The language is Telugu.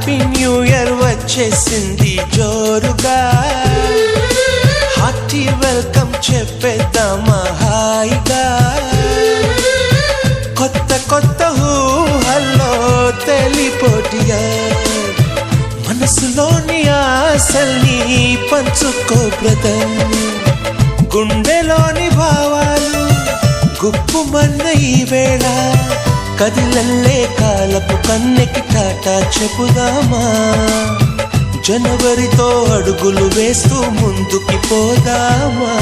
హ్యాపీ న్యూ ఇయర్ వచ్చేసింది జోరుగా, హార్టీ వెల్కమ్ చెప్పేద్దామా హాయిగా. కొత్త కొత్త ఊహల్లో తెలిపోటియా, మనసులోని ఆశల్ని పంచుకో బ్రదర్. గుండెలోని భావాలు గుప్పుమన్న ఈ వేళ, కదిలల్లే కాలపు కన్నెకి టాటా చెప్పుదామా. జనవరితో అడుగులు వేస్తూ ముందుకి పోదామా.